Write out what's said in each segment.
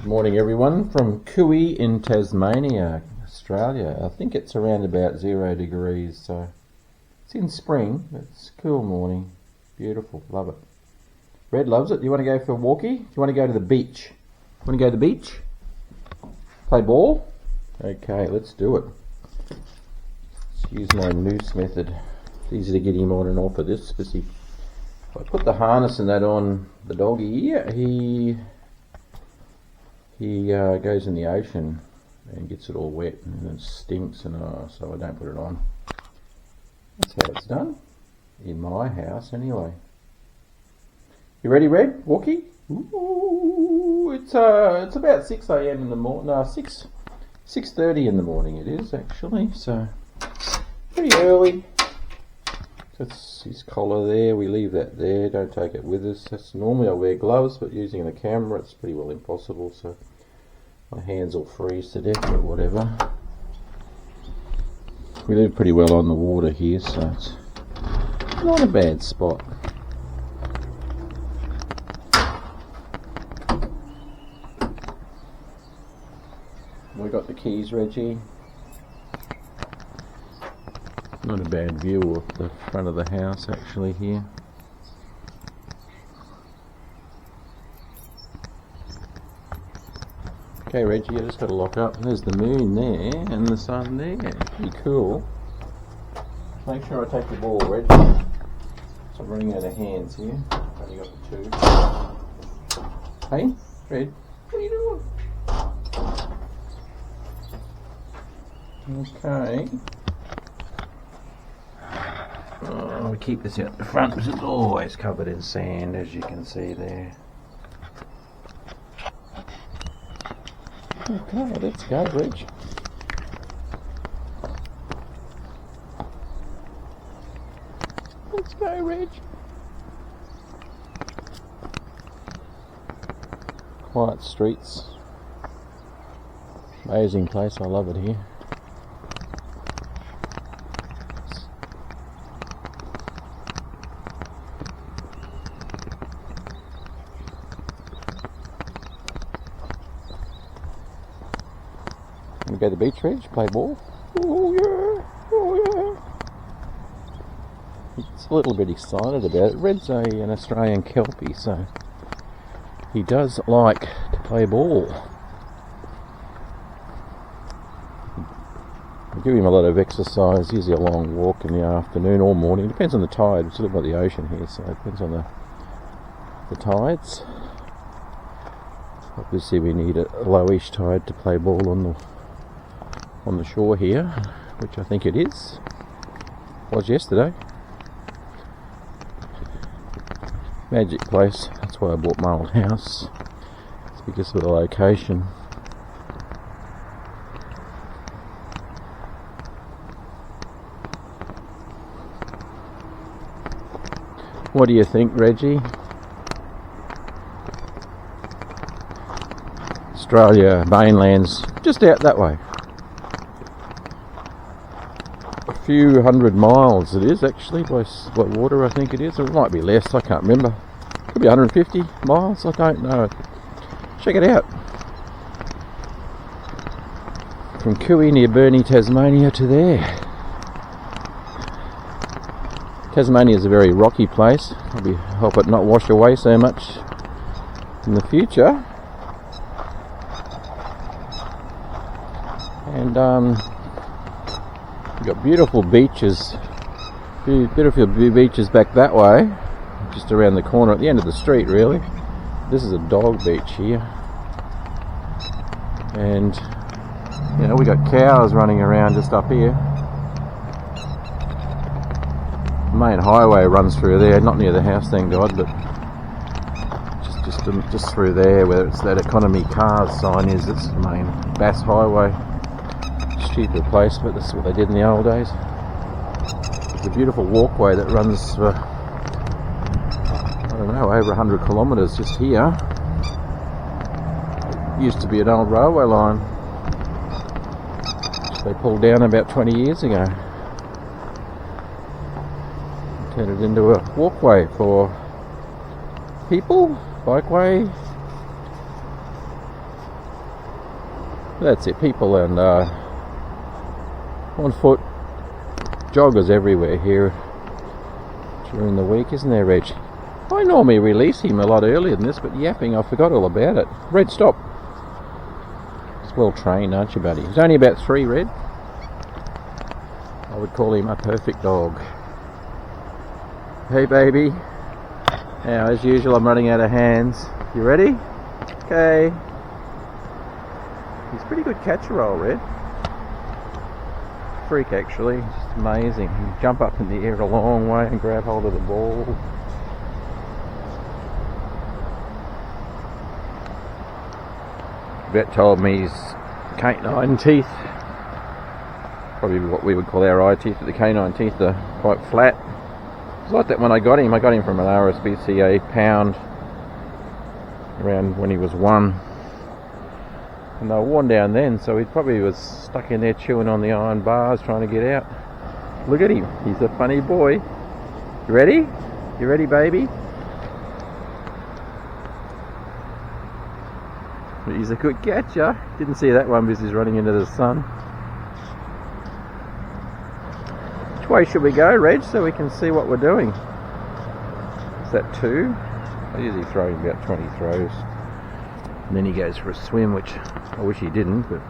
Morning everyone from Cooee in Tasmania, Australia. I think it's around about 0 degrees, so it's in spring. It's a cool morning. Beautiful, love it. Red loves it. Do you want to go for a walkie? Do you want to go to the beach? Want to go to the beach? Play ball? Okay, let's do it. Let's use my noose method. It's easy to get him on and off of this because if I put the harness and that on the doggy here, he goes in the ocean and gets it all wet and it stinks, and so I don't put it on. That's how it's done in my house anyway. You ready, Red? Walkie? Ooh, it's about 6 a.m. in the morning. No, 6:30 in the morning it is actually, so pretty early. That's his collar there. We leave that there. Don't take it with us. That's normally I wear gloves, but using the camera it's pretty well impossible, so my hands will freeze to death, but whatever. We live pretty well on the water here, so it's not a bad spot. We got the keys, Reggie. Not a bad view of the front of the house actually here. Okay, Reggie, you just got to lock up. There's the moon there and the sun there. Pretty cool. Make sure I take the ball, Reg. So I'm running out of hands here. I've only got the two. Hey, Red, what are you doing? Okay. Oh, we keep this out the front because it's always covered in sand, as you can see there. Okay, let's go, Reg. Let's go, Reg. Quiet streets. Amazing place, I love it here. Go to the beach, Reg, play ball. Oh yeah, oh yeah. He's a little bit excited about it. Red's an Australian Kelpie, so he does like to play ball. I give him a lot of exercise, usually a long walk in the afternoon or morning. Depends on the tide. It's a little by the ocean here, so it depends on the tides. Obviously we need a lowish tide to play ball on the shore here, which I think it is. Was yesterday. Magic place. That's why I bought my old house. It's because of the location. What do you think, Reggie? Australia mainland's just out that way. A few hundred miles it is actually by water, I think it is, or it might be less, I can't remember. Could be 150 miles, I don't know. Check it out. From Cooee near Burnie, Tasmania to there. Tasmania is a very rocky place. Probably hope it not wash away so much in the future. And we've got beautiful beaches, beautiful beaches back that way, just around the corner at the end of the street really. This is a dog beach here, and you know, we got cows running around just up here. The main highway runs through there, not near the house, thank God, but just through there where it's that economy cars sign is. It's the main Bass Highway. Stupid place, but this is what they did in the old days. It's a beautiful walkway that runs for, I don't know, over 100 kilometres just here. It used to be an old railway line, which they pulled down about 20 years ago. Turned it into a walkway for people, bikeway, That's it, people and on foot joggers everywhere here during the week, isn't there, Reg? I normally release him a lot earlier than this, but yapping, I forgot all about it. Red, stop. He's well trained, aren't you, buddy? He's only about 3, Red. I would call him a perfect dog. Hey, baby. Now, as usual, I'm running out of hands. You ready? Okay. He's a pretty good catcher-roll, Red. Freak, actually. Just amazing. He jump up in the air a long way and grab hold of the ball. Vet told me his canine teeth, probably what we would call our eye teeth, but the canine teeth are quite flat. It's like that when I got him. I got him from an RSPCA pound around when he was 1. And they were worn down then, so he probably was stuck in there chewing on the iron bars trying to get out. Look at him. He's a funny boy. You ready? You ready, baby? He's a good catcher. Didn't see that one because he's running into the sun. Which way should we go, Reg, so we can see what we're doing? Is that 2? I usually throw him about 20 throws. And then he goes for a swim, which I wish he didn't, but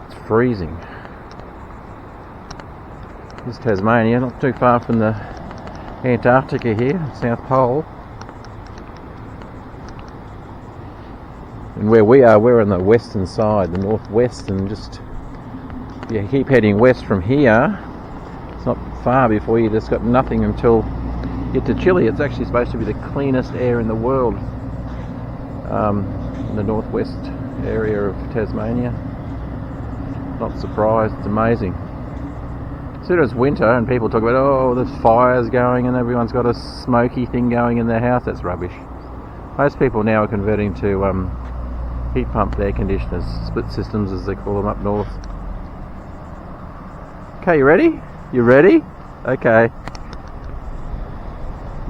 it's freezing. This is Tasmania, not too far from the Antarctica here, South Pole. And where we are, we're on the western side, the northwest, and just you keep heading west from here. It's not far before you just got nothing until you get to Chile. It's actually supposed to be the cleanest air in the world, in the northwest area of Tasmania. Not surprised, it's amazing. As soon as it's winter and people talk about, oh, there's fires going and everyone's got a smoky thing going in their house, that's rubbish. Most people now are converting to heat pump air conditioners, split systems as they call them up north. Okay, you ready? You ready? Okay.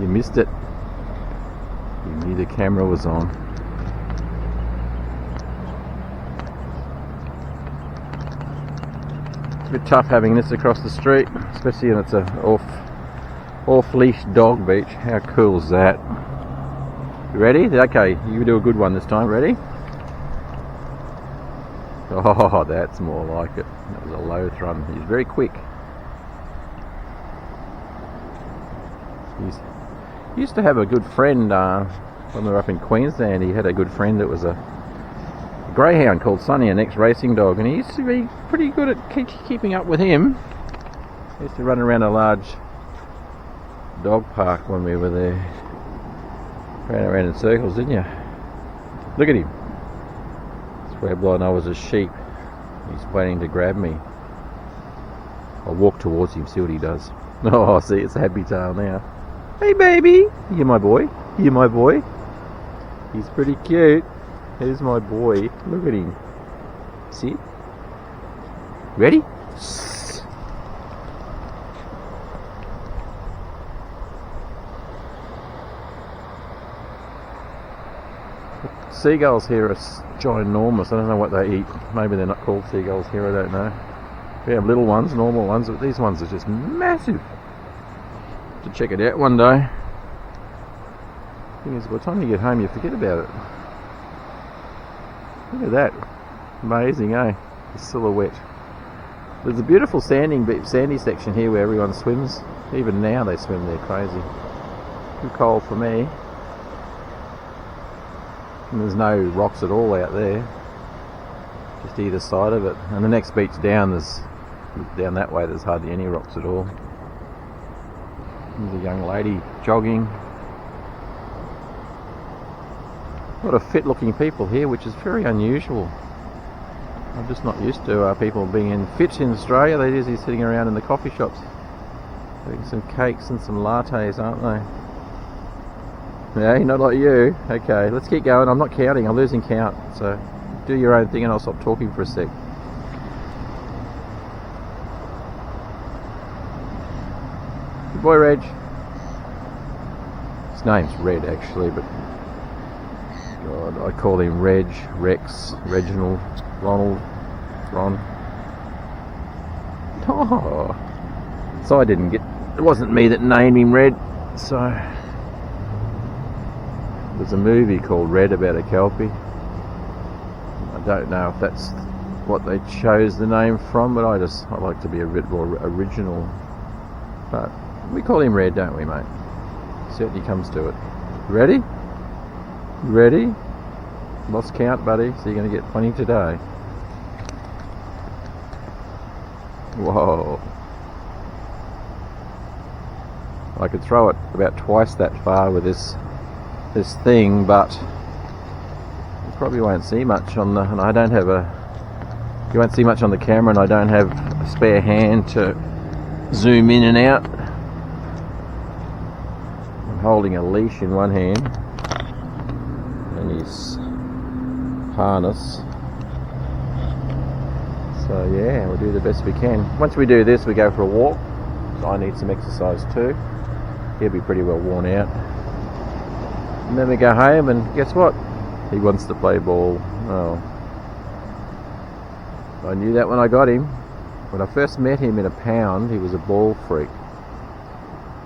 You missed it. You knew the camera was on. It's a bit tough having this across the street, especially when it's a off-leash dog beach. How cool is that? You ready? Okay, you do a good one this time. Ready? Oh, that's more like it. That was a low thrum. He's very quick. He used to have a good friend when we were up in Queensland. He had a good friend that was a greyhound called Sonny, an ex-racing dog, and he used to be pretty good at keeping up with him. He used to run around a large dog park when we were there. Ran around in circles, didn't you? Look at him. Swear blind I was a sheep. He's waiting to grab me. I'll walk towards him, see what he does. Oh, see, it's a happy tail now. Hey, baby! You're my boy. You're my boy. He's pretty cute. Here's my boy. Look at him. See? Ready? Seagulls here are ginormous. I don't know what they eat. Maybe they're not called seagulls here, I don't know. We have little ones, normal ones, but these ones are just massive. To check it out one day. Thing is, by the time you get home, you forget about it. Look at that. Amazing, eh? The silhouette. There's a beautiful sandy section here where everyone swims. Even now they swim there, crazy. Too cold for me. And there's no rocks at all out there, just either side of it. And the next beach down, down that way, there's hardly any rocks at all. There's a young lady jogging. A lot of fit looking people here, which is very unusual. I'm just not used to people being fit in Australia. They're usually sitting around in the coffee shops doing some cakes and some lattes, aren't they? Yeah, not like you. Okay, let's keep going. I'm not counting, I'm losing count. So do your own thing and I'll stop talking for a sec. Good boy, Reg. His name's Red, actually, but God, I call him Reg, Rex, Reginald, Ronald, Ron. Oh, so I didn't get. It wasn't me that named him Red. So there's a movie called Red about a Kelpie. I don't know if that's what they chose the name from, but I like to be a bit more original. But we call him Red, don't we, mate? Certainly comes to it. Ready? Ready? Lost count, buddy, so you're going to get plenty today. Whoa. I could throw it about twice that far with this thing, but you probably won't see much on the, and I don't have you won't see much on the camera, and I don't have a spare hand to zoom in and out. I'm holding a leash in one hand and his harness. So yeah, we'll do the best we can. Once we do this, we go for a walk. So I need some exercise too. He'll be pretty well worn out. And then we go home, and guess what? He wants to play ball. Oh. I knew that when I got him. When I first met him in a pound, he was a ball freak.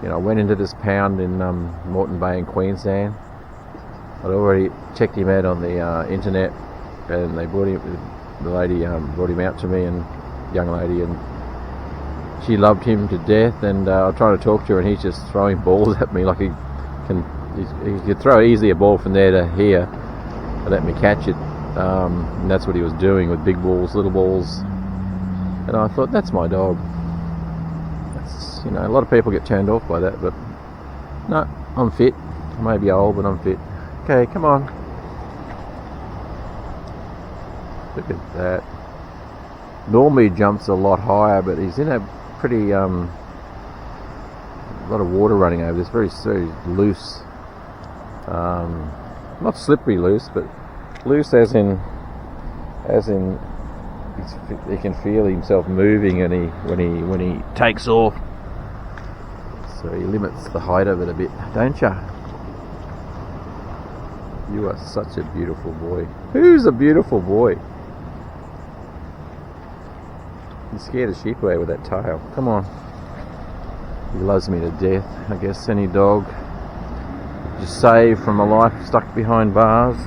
You know, I went into this pound in Moreton Bay in Queensland. I'd already checked him out on the internet, and they brought him. The lady brought him out to me, and young lady, and she loved him to death. And I was trying to talk to her, and he's just throwing balls at me like he could throw easily a ball from there to here and let me catch it. And that's what he was doing with big balls, little balls. And I thought, that's my dog. That's, you know, a lot of people get turned off by that, but no, I'm fit. I may be old, but I'm fit. Okay, come on. Look at that. Normally he jumps a lot higher, but he's in a pretty a lot of water running over this. Very loose, not slippery loose, but loose as in he can feel himself moving, and when he takes off, so he limits the height of it a bit, don't you? You are such a beautiful boy. Who's a beautiful boy? He scared the sheep away with that tail. Come on. He loves me to death. I guess any dog just saved from a life stuck behind bars.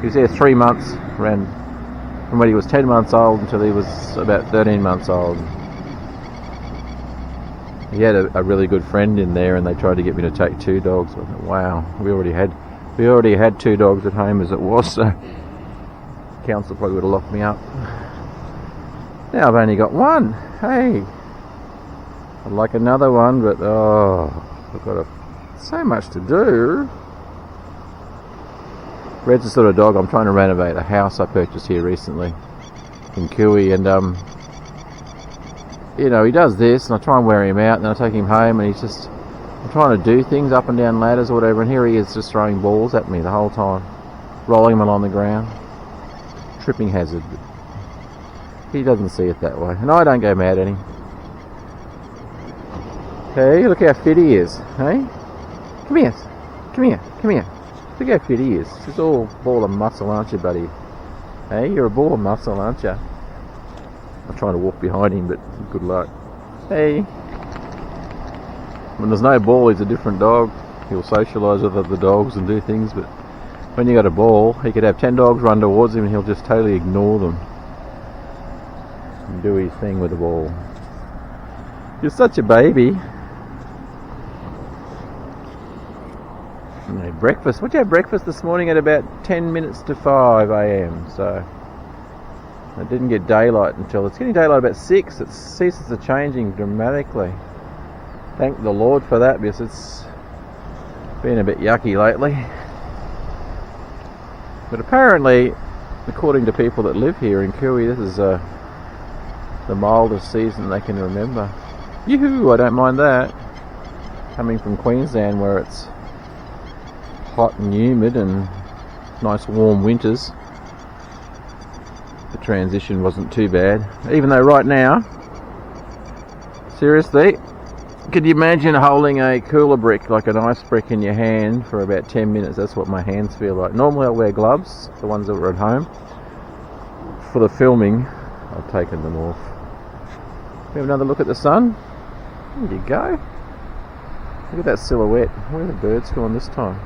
He was there 3 months, ran from when he was 10 months old until he was about 13 months old. He had a really good friend in there, and they tried to get me to take 2 dogs. I thought, wow, we already had 2 dogs at home as it was, so council probably would have locked me up. Now I've only got 1. Hey, I'd like another one, but I've got so much to do. Red's the sort of dog. I'm trying to renovate a house I purchased here recently in Cooee, and you know, he does this, and I try and wear him out, and then I take him home, and I'm trying to do things up and down ladders or whatever, and here he is just throwing balls at me the whole time, rolling them along the ground. Tripping hazard. He doesn't see it that way, and I don't go mad at him. Hey, look how fit he is. Hey, come here, come here, come here. Look how fit he is. He's all ball of muscle, aren't you, buddy? Hey, you're a ball of muscle, aren't you? I'm trying to walk behind him, but good luck. Hey. When there's no ball, he's a different dog. He'll socialise with other dogs and do things, but when you got a ball, he could have 10 dogs run towards him, and he'll just totally ignore them and do his thing with the ball. You're such a baby. And had breakfast. What did you have breakfast this morning at about 10 minutes to 5 a.m. So it didn't get daylight until it's getting daylight about 6. It ceases to changing dramatically. Thank the Lord for that, because it's been a bit yucky lately. But apparently, according to people that live here in Cooee, this is the mildest season they can remember. Yoo-hoo, I don't mind that. Coming from Queensland, where it's hot and humid and nice warm winters, the transition wasn't too bad. Even though right now, seriously, Could you imagine holding a cooler brick, like an ice brick, in your hand for about 10 minutes? That's what my hands feel like. Normally I'll wear gloves, the ones that were at home. For the filming, I've taken them off. We have another look at the sun. There you go. Look at that silhouette. Where are the birds gone this time?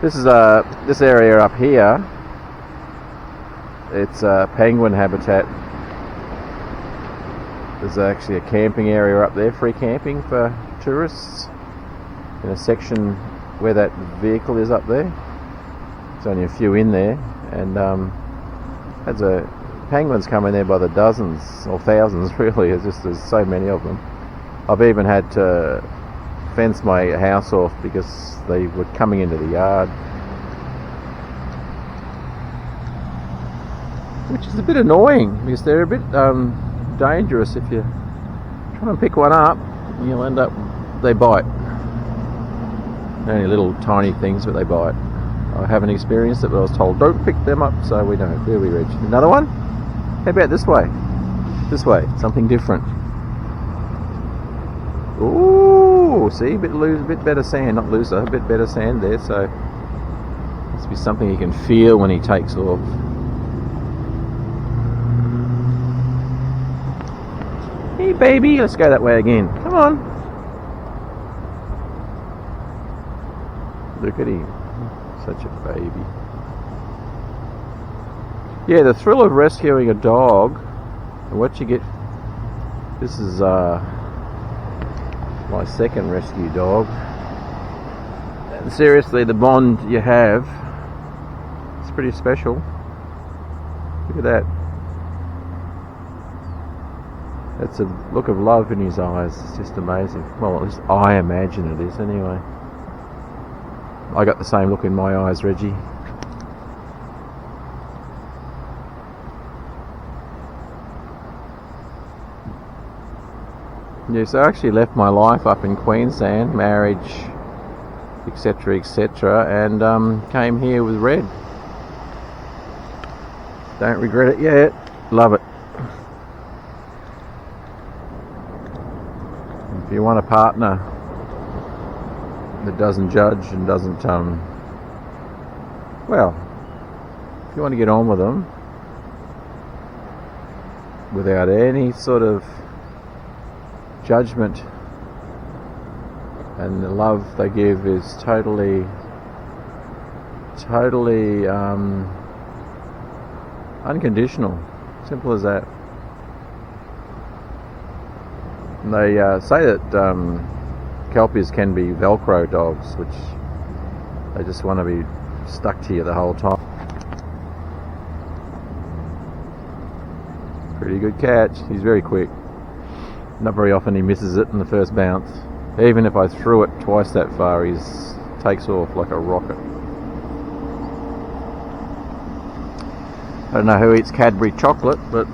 This is this area up here. It's penguin habitat. There's actually a camping area up there, free camping for tourists, in a section where that vehicle is up there. There's only a few in there, and penguins come in there by the dozens or thousands. Really, there's so many of them. I've even had to fence my house off because they were coming into the yard, which is a bit annoying because they're a bit dangerous. If you try and pick one up, you'll end up, they bite. Only little tiny things, but they bite. I haven't experienced it, but I was told don't pick them up, so we don't. There we reach. Another one? How about this way? This way, something different. Ooh, see, a bit better sand, not looser, a bit better sand there, so must be something he can feel when he takes off. Hey baby, let's go that way again. Come on. Look at him. Such a baby. Yeah, the thrill of rescuing a dog, and what you get. This is my second rescue dog. And seriously, the bond you have, it's pretty special. Look at that. That's a look of love in his eyes. It's just amazing. Well, at least I imagine it is anyway. I got the same look in my eyes, Reggie. Yes, I actually left my life up in Queensland, marriage, etc, etc, and came here with Red. Don't regret it yet. Love it. If you want a partner that doesn't judge and doesn't, well, if you want to get on with them without any sort of judgment, and the love they give is totally unconditional, simple as that. And they say that Kelpies can be Velcro dogs, which they just want to be stuck to you the whole time. Pretty good catch. He's very quick. Not very often he misses it in the first bounce. Even if I threw it twice that far, he takes off like a rocket. I don't know who eats Cadbury chocolate, but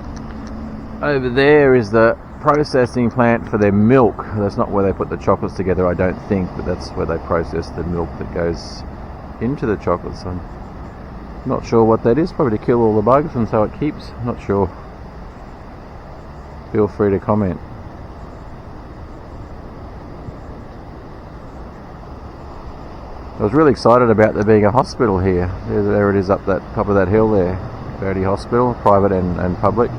over there is the processing plant for their milk. That's not where they put the chocolates together, I don't think, but that's where they process the milk that goes into the chocolates. I'm not sure what that is, probably to kill all the bugs and so it keeps, not sure. Feel free to comment. I was really excited about there being a hospital here. There it is up that top of that hill there. Verdi Hospital, private and public.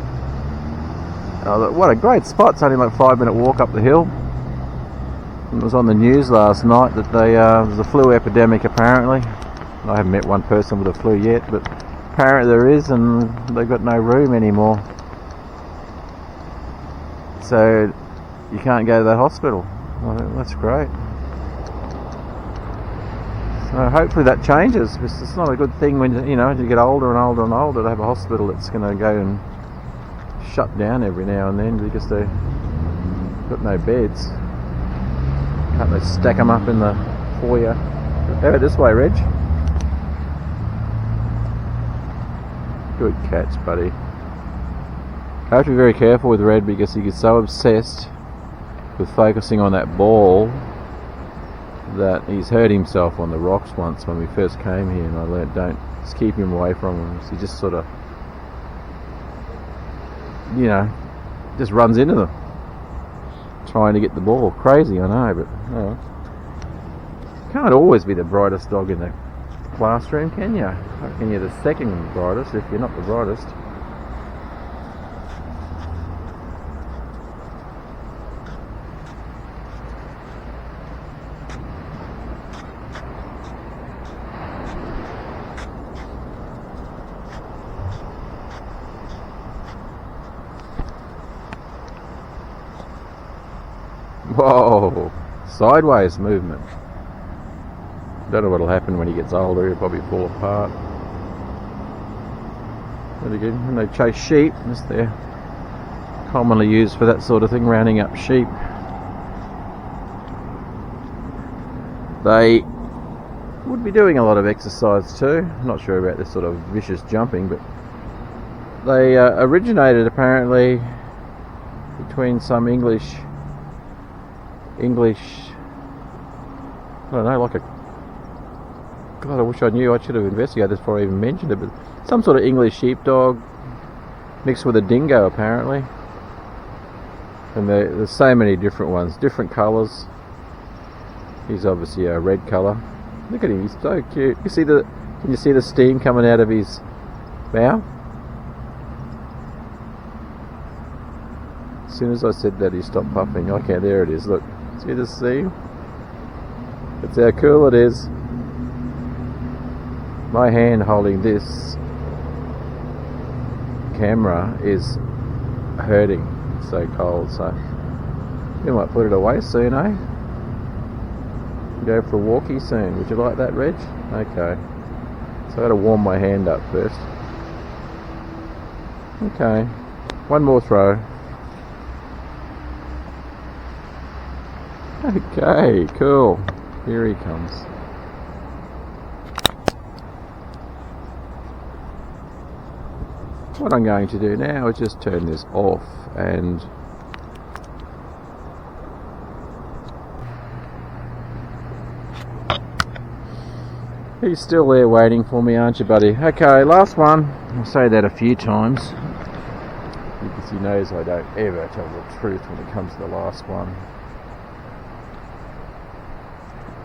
What a great spot. It's only like a 5-minute walk up the hill. It was on the news last night that there's a flu epidemic apparently. I haven't met one person with a flu yet, but apparently there is, and they've got no room anymore. So you can't go to that hospital. Well, that's great. So hopefully that changes, because it's not a good thing when you get older and older and older to have a hospital that's going to go and shut down every now and then because they've got no beds. Can't they stack them up in the foyer? How about this way, Reg? Good catch, buddy. I have to be very careful with Red because he gets so obsessed with focusing on that ball that he's hurt himself on the rocks once when we first came here, and I learned don't just keep him away from them. So he just sort of, just runs into them. trying to get the ball. Crazy, I know, but oh. Can't always be the brightest dog in the classroom, can you? I reckon you're the second brightest if you're not the brightest. Whoa, sideways movement. Don't know what'll happen when he gets older, he'll probably fall apart. But again, when they chase sheep, they're commonly used for that sort of thing, rounding up sheep. They would be doing a lot of exercise too. I'm not sure about this sort of vicious jumping, but they originated apparently between some English, I don't know, like a, God, I wish I knew. I should have investigated this before I even mentioned it, but some sort of English sheepdog mixed with a dingo apparently. And there's so many different ones, different colours. He's obviously a red colour. Look at him, he's so cute. Can you see the steam coming out of his mouth? As soon as I said that, he stopped puffing. Okay, there it is, look. See the steam? That's how cool it is. My hand holding this camera is hurting. It's so cold, so we might put it away soon, eh? Go for a walkie soon. Would you like that, Reg? Okay. So I've got to warm my hand up first. Okay. One more throw. Okay, cool. Here he comes. What I'm going to do now is just turn this off, and he's still there waiting for me, aren't you, buddy? Okay, last one. I'll say that a few times because he knows I don't ever tell the truth when it comes to the last one.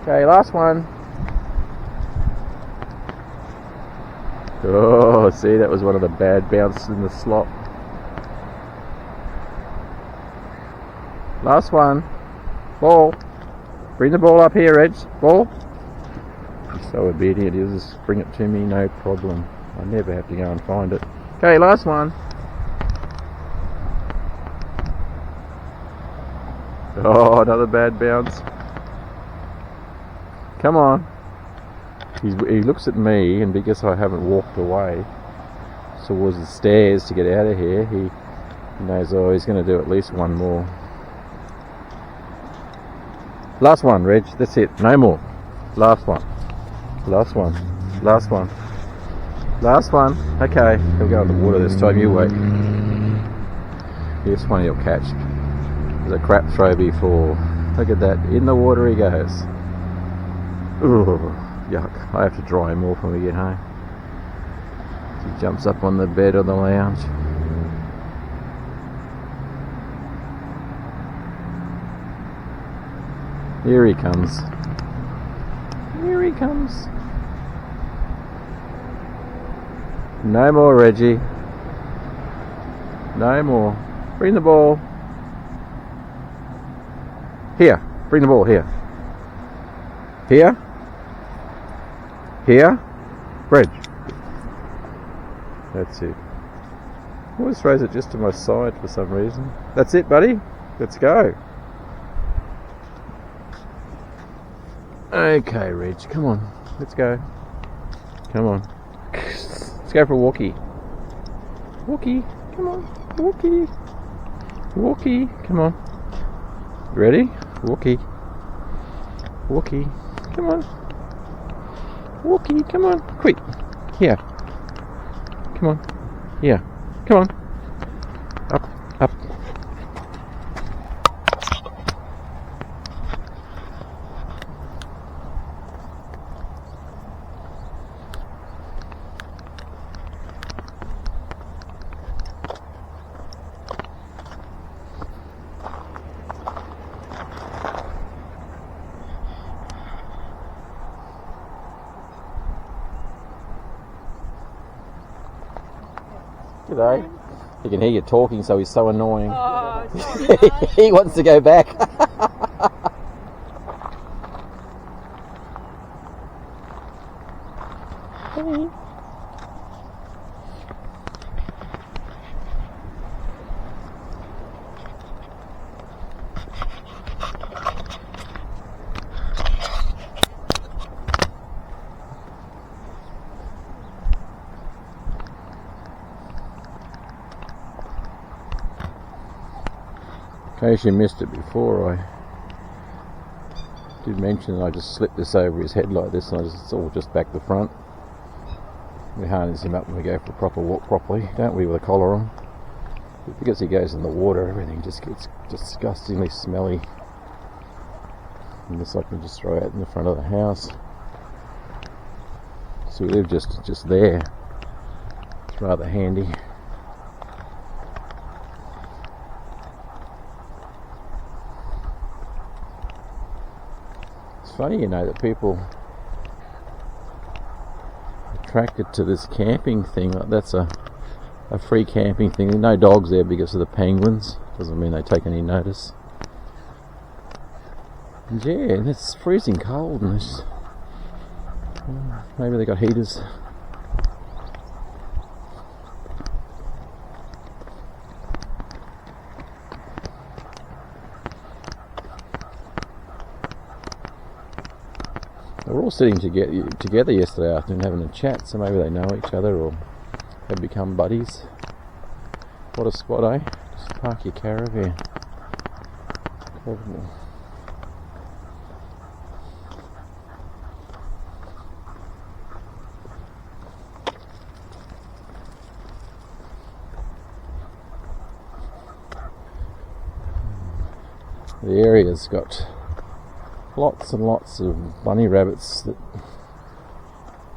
Okay, last one. Oh, see, that was one of the bad bounces in the slot. Last one. Ball. Bring the ball up here, Reg. Ball. He's so obedient, he'll just bring it to me, no problem. I never have to go and find it. Okay, last one. Oh, another bad bounce. Come on. He looks at me, and because I haven't walked away towards the stairs to get out of here, he knows, oh, he's going to do at least one more. Last one, Reg. That's it. No more. Last one. Last one. Last one. Last one. Okay. He'll go in the water this time. You wait. This one he'll catch. There's a crap throw before. Look at that. In the water he goes. Ooh, yuck. I have to dry him off when we get home. He jumps up on the bed or the lounge. Here he comes. Here he comes. No more, Reggie. No more. Bring the ball. Here. Bring the ball here. Here. Here. Reg. That's it. Always throws it just to my side for some reason. That's it, buddy. Let's go. Okay, Reg. Come on. Let's go. Come on. Let's go for a walkie. Walkie. Come on. Walkie. Walkie. Come on. Ready? Walkie. Walkie. Come on. Walkie, come on, quick. Here. Come on. Here. Come on. Up, up. G'day. He can hear you talking, so he's so annoying. Oh, He wants to go back. Hey. In case you missed it before, I did mention that I just slipped this over his head like this, and it's all just back the front. We harness him up when we go for a proper walk properly, don't we, with a collar on? But because he goes in the water, everything just gets disgustingly smelly. And this I can just throw out in the front of the house. So we live just there. It's rather handy. It's funny, you know, that people are attracted to this camping thing. Like that's a free camping thing. There's no dogs there because of the penguins. Doesn't mean they take any notice. And yeah, it's freezing cold, and this. Maybe they got heaters. They were all sitting together yesterday afternoon having a chat, so maybe they know each other or have become buddies. What a spot, eh? Just park your caravan. Incredible. The area's got lots and lots of bunny rabbits that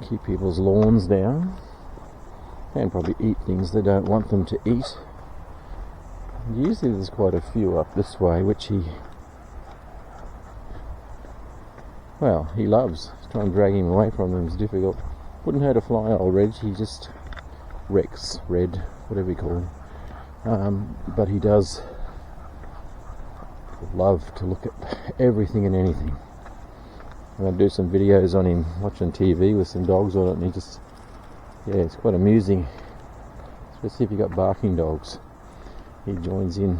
keep people's lawns down and probably eat things they don't want them to eat. And usually there's quite a few up this way which he loves. Trying to drag him away from them is difficult. Wouldn't hurt a fly, old Reg. He just Rex, Red, whatever you call him. But he does love to look at everything and anything. I'm going to do some videos on him watching TV with some dogs on it, and he just, yeah, it's quite amusing, especially if you've got barking dogs. He joins in.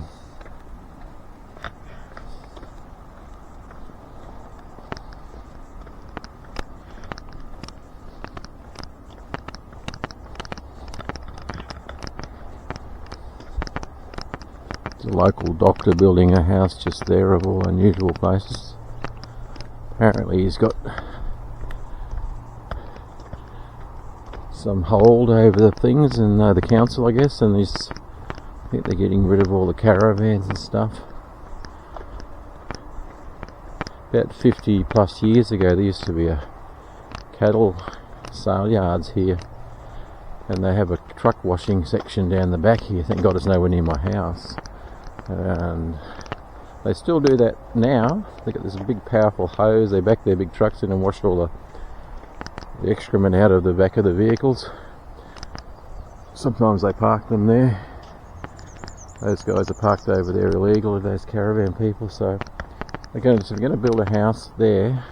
The local doctor building a house just there, of all unusual places. Apparently he's got some hold over the things, and the council, I guess, and I think they're getting rid of all the caravans and stuff. About 50 plus years ago there used to be a cattle sale yards here, and they have a truck washing section down the back here. Thank God it's nowhere near my house. And they still do that now. They got this big powerful hose, they back their big trucks in and wash all the excrement out of the back of the vehicles. Sometimes they park them there. Those guys are parked over there illegally, those caravan people. So they're going to build a house there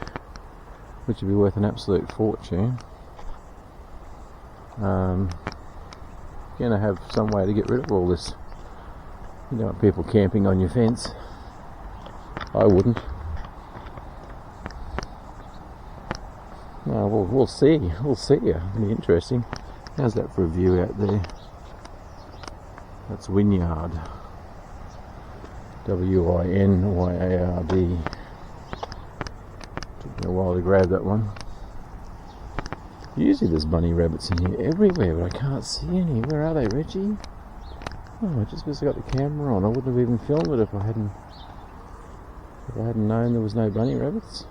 which would be worth an absolute fortune. Going to have some way to get rid of all this. You don't want people camping on your fence. I wouldn't. No, we'll see. We'll see. It'll be interesting. How's that for a view out there? That's Wynyard. W-I-N-Y-A-R-D. Took me a while to grab that one. Usually there's bunny rabbits in here everywhere, but I can't see any. Where are they, Reggie? Oh, just because I got the camera on, I wouldn't have even filmed it if I hadn't known there was no bunny rabbits.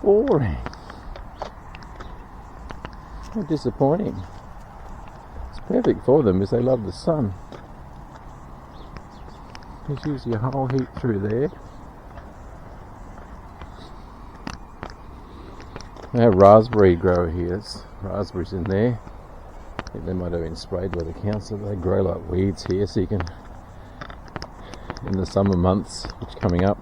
Boring. How disappointing. It's perfect for them because they love the sun. There's usually a whole heap through there. They have raspberry grower here. There's raspberries in there. I think they might have been sprayed by the council. They grow like weeds here, so you can, in the summer months, which are coming up,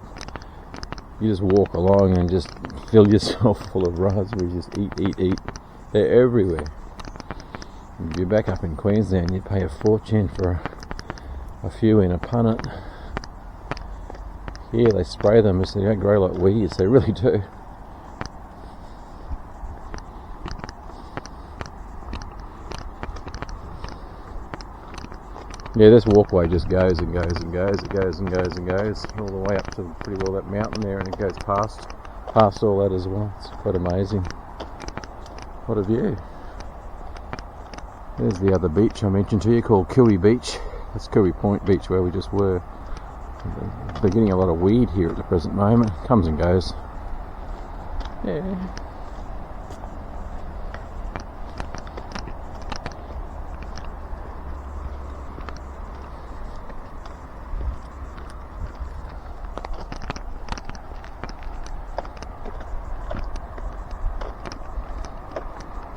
you just walk along and just fill yourself full of raspberries, just eat. They're everywhere. If you're back up in Queensland, you'd pay a fortune for a few in a punnet. Here they spray them, so they don't grow like weeds, they really do. Yeah, this walkway just goes and goes and goes, it goes and goes and goes, all the way up to pretty well that mountain there, and it goes past all that as well. It's quite amazing. What a view. There's the other beach I mentioned to you, called Cooee Beach. That's Cooee Point Beach, where we just were. They're getting a lot of weed here at the present moment. Comes and goes. Yeah.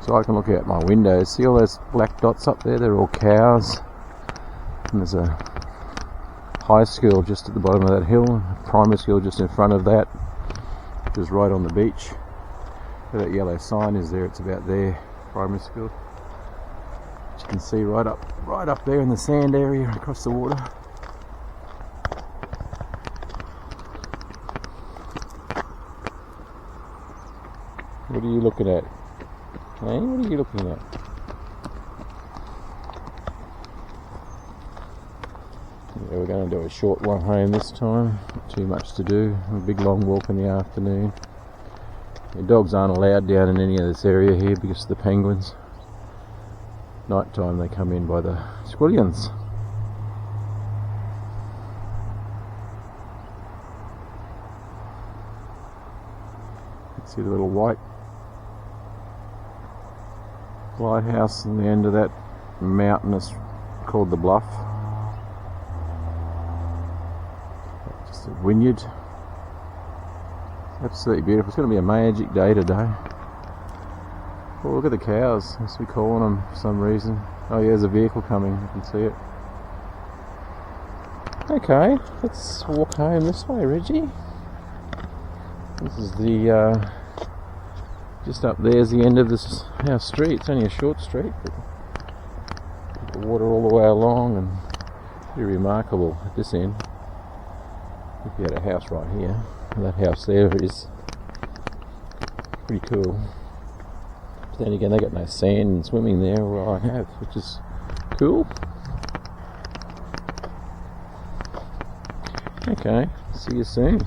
So I can look out my windows, see all those black dots up there, they're all cows. And there's a high school just at the bottom of that hill, a primary school just in front of that, which is right on the beach. Where that yellow sign is there, it's about there, primary school. Which you can see right up there in the sand area across the water. What are you looking at? Hey, what are you looking at? Yeah, we're going to do a short one home this time. Not too much to do. A big long walk in the afternoon. The dogs aren't allowed down in any of this area here because of the penguins. Night time they come in by the squillions. See the little white lighthouse on the end of that mountain is called the Bluff. Just a vineyard. Absolutely beautiful. It's going to be a magic day today. Oh, look at the cows. Must be calling them for some reason. Oh yeah, there's a vehicle coming. You can see it. Okay, let's walk home this way, Reggie. This is the just up there's the end of this house street. It's only a short street, but the water all the way along, and pretty remarkable at this end. If you had a house right here, that house there is pretty cool. But then again, they got no sand and swimming there where I have, which is cool. Okay, see you soon.